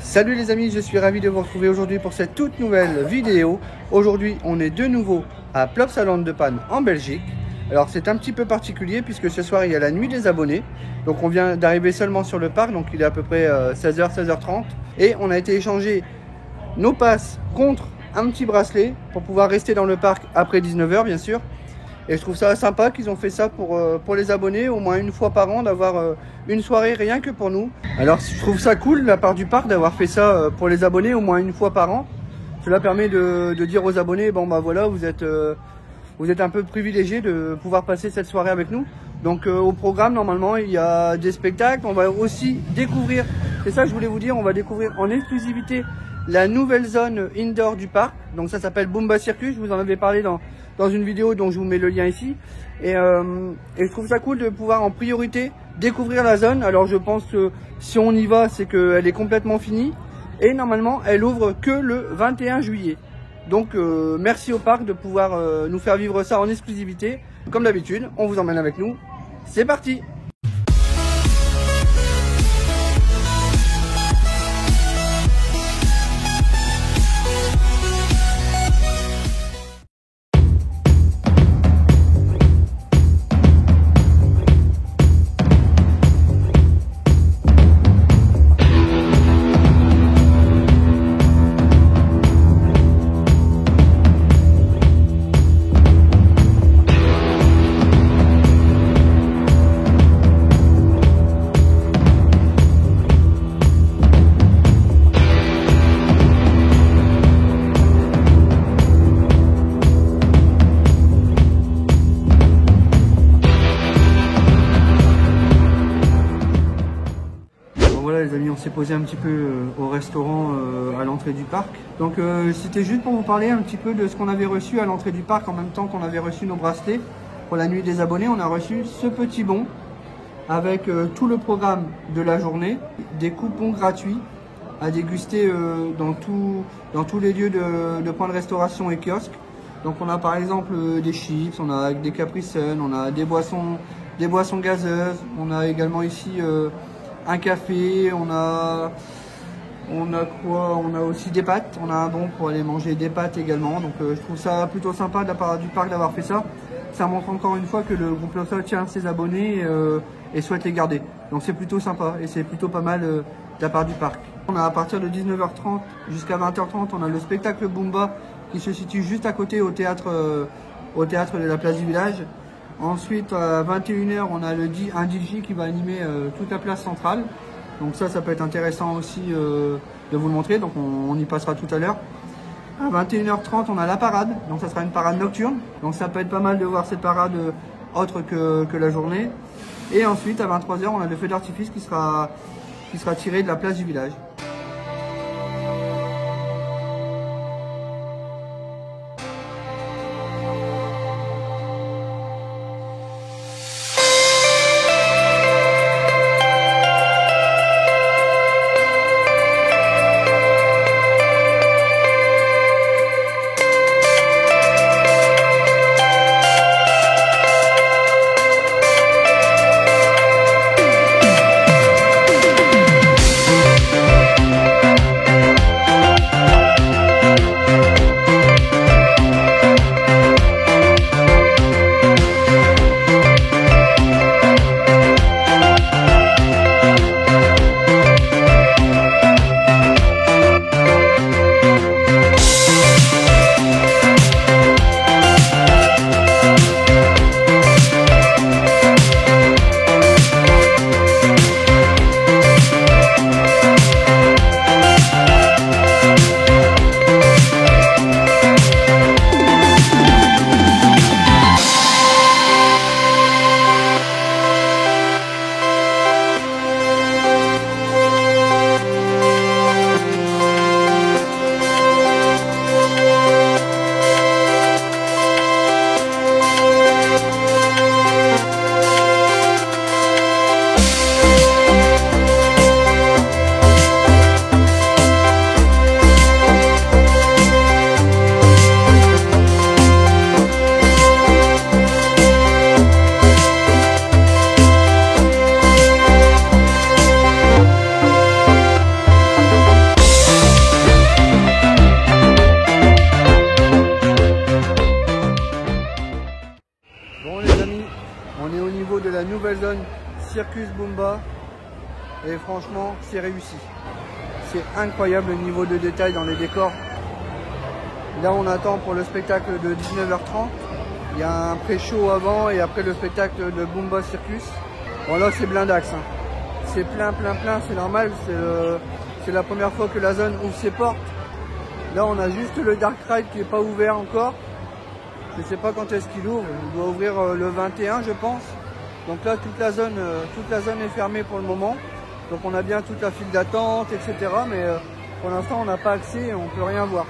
Salut les amis, je suis ravi de vous retrouver aujourd'hui pour cette toute nouvelle vidéo. Aujourd'hui, on est de nouveau à Plopsaland de Panne en Belgique. Alors c'est un petit peu particulier puisque ce soir il y a la nuit des abonnés. Donc on vient d'arriver seulement sur le parc, donc il est à peu près 16h, 16h30. Et on a été échanger nos passes contre un petit bracelet pour pouvoir rester dans le parc après 19h bien sûr. Et je trouve ça sympa qu'ils ont fait ça pour les abonnés, au moins une fois par an, d'avoir une soirée rien que pour nous. Alors je trouve ça cool de la part du parc d'avoir fait ça pour les abonnés au moins une fois par an. Cela permet de dire aux abonnés, bon bah voilà, vous êtes un peu privilégiés de pouvoir passer cette soirée avec nous. Donc au programme, normalement, il y a des spectacles. On va aussi découvrir, c'est ça que je voulais vous dire, on va découvrir en exclusivité la nouvelle zone indoor du parc. Donc ça s'appelle Boomba Circus, je vous en avais parlé dans une vidéo dont je vous mets le lien ici. Et je trouve ça cool de pouvoir en priorité découvrir la zone. Alors je pense que si on y va, c'est qu'elle est complètement finie. Et normalement, elle ouvre que le 21 juillet. Donc merci au parc de pouvoir nous faire vivre ça en exclusivité. Comme d'habitude, on vous emmène avec nous. C'est parti! Voilà les amis, on s'est posé un petit peu au restaurant à l'entrée du parc. Donc c'était juste pour vous parler un petit peu de ce qu'on avait reçu à l'entrée du parc en même temps qu'on avait reçu nos bracelets. Pour la nuit des abonnés, on a reçu ce petit bon avec tout le programme de la journée, des coupons gratuits à déguster dans tous les lieux de points de restauration et kiosques. Donc on a par exemple des chips, on a des Capri Sun, on a des boissons gazeuses, on a également ici un café, on a quoi? On a aussi des pâtes, on a un bon pour aller manger des pâtes également. Donc je trouve ça plutôt sympa de la part du parc d'avoir fait ça. Ça montre encore une fois que le groupe Plopsa tient ses abonnés et souhaite les garder. Donc c'est plutôt sympa et c'est plutôt pas mal de la part du parc. On a à partir de 19h30 jusqu'à 20h30, on a le spectacle Boomba qui se situe juste à côté au théâtre de la place du village. Ensuite, à 21h, on a un DJ qui va animer toute la place centrale. Donc ça peut être intéressant aussi de vous le montrer. Donc on y passera tout à l'heure. À 21h30, on a la parade. Donc ça sera une parade nocturne. Donc ça peut être pas mal de voir cette parade autre que la journée. Et ensuite, à 23h, on a le feu d'artifice qui sera tiré de la place du village. Circus Bumba. Et franchement, c'est réussi. C'est incroyable le niveau de détail dans les décors. Là, on attend pour le spectacle de 19h30. Il y a un pré-show avant et après le spectacle de Bumba Circus. Bon, là, c'est blindax. Hein. C'est plein, c'est normal. C'est la première fois que la zone ouvre ses portes. Là, on a juste le Dark Ride qui n'est pas ouvert encore. Je ne sais pas quand est-ce qu'il ouvre. Il doit ouvrir le 21, je pense. Donc là, toute la zone est fermée pour le moment. Donc on a bien toute la file d'attente, etc. Mais pour l'instant, on n'a pas accès et on ne peut rien voir.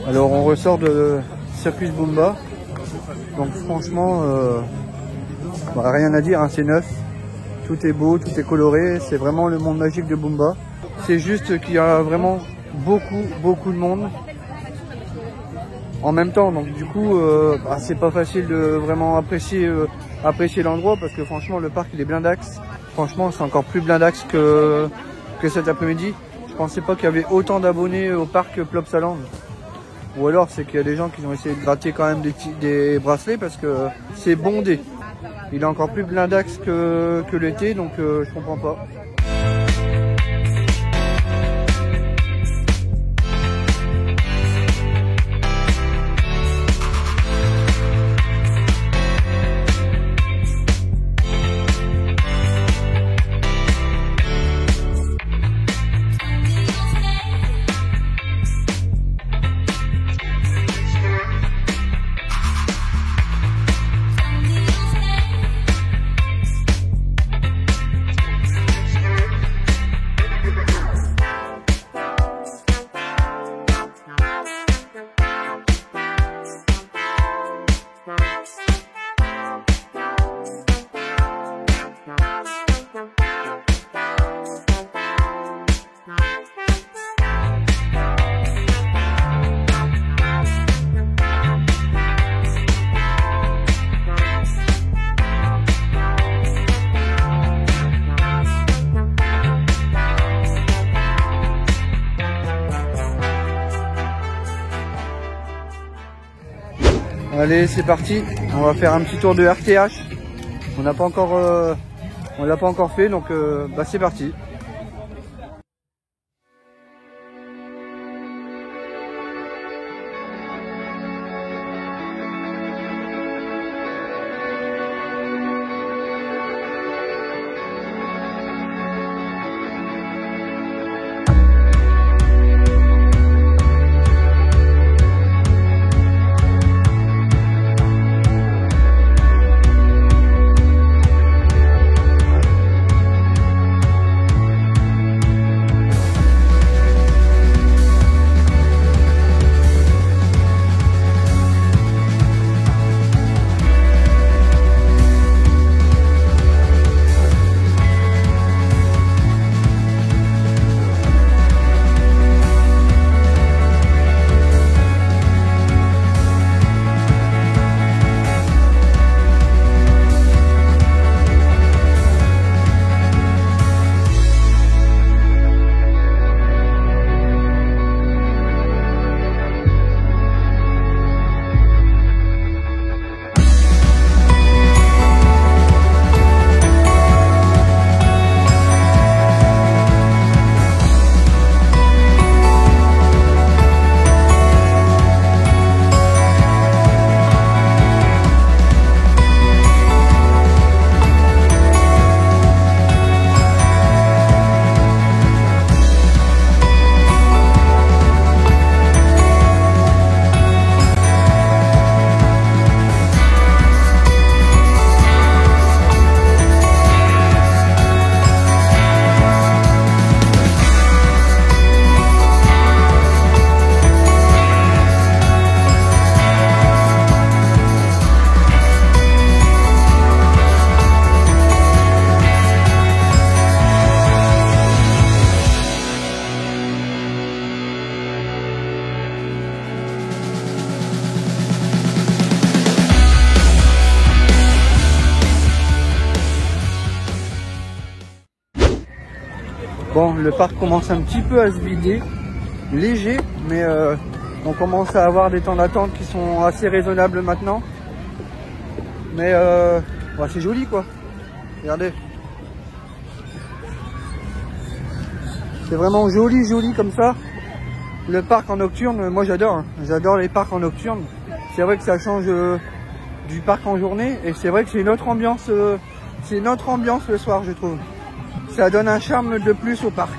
Alors on ressort de Circus Bumba, donc franchement rien à dire, hein, c'est neuf, tout est beau, tout est coloré, c'est vraiment le monde magique de Bumba. C'est juste qu'il y a vraiment beaucoup de monde en même temps, donc du coup c'est pas facile de vraiment apprécier l'endroit parce que franchement le parc il est blindax, franchement c'est encore plus blindax que cet après-midi. Je pensais pas qu'il y avait autant d'abonnés au parc Plopsaland. Ou alors c'est qu'il y a des gens qui ont essayé de gratter quand même des bracelets parce que c'est bondé. Il est encore plus blindax que l'été, donc je comprends pas. Allez, c'est parti, on va faire un petit tour de RTH. On l'a pas encore fait, donc c'est parti. le parc commence un petit peu à se vider, léger, mais on commence à avoir des temps d'attente qui sont assez raisonnables maintenant. Mais bah, c'est joli quoi, regardez. C'est vraiment joli comme ça. Le parc en nocturne, moi j'adore, hein. J'adore les parcs en nocturne. C'est vrai que ça change du parc en journée et c'est vrai que c'est une autre ambiance le soir, je trouve. Ça donne un charme de plus au parc.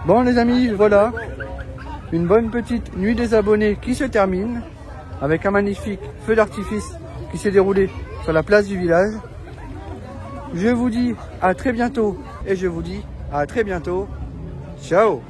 Bon les amis, voilà, une bonne petite nuit des abonnés qui se termine avec un magnifique feu d'artifice qui s'est déroulé sur la place du village. Je vous dis à très bientôt et je vous dis à très bientôt. Ciao.